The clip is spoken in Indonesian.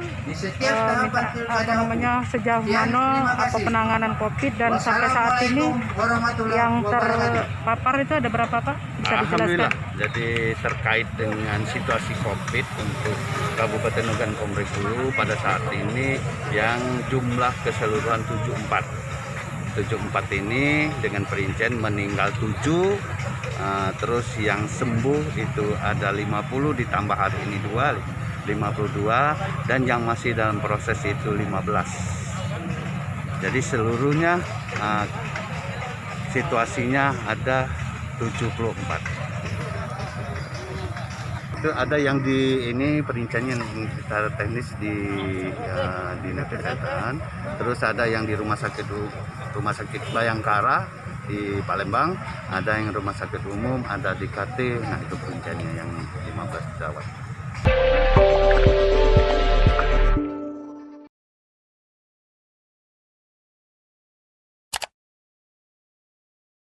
Di setiap tahapan pilkada sejauh mana penanganan COVID dan sampai saat ini yang terpapar itu ada berapa Pak? Bisa dijelaskan? Alhamdulillah. Jadi terkait dengan situasi COVID untuk Kabupaten Ogan Komering Ulu pada saat ini yang jumlah keseluruhan 74 ini dengan perincian meninggal 7, terus yang sembuh itu ada 50 ditambah hari ini 52 dan yang masih dalam proses itu 15. Jadi seluruhnya situasinya ada 74. Itu ada yang di ini perinciannya secara teknis di Dinas Kesehatan, terus ada yang di Rumah Sakit Bayangkara di Palembang, ada yang rumah sakit umum, ada di KT. Nah itu perinciannya yang 15 perawat.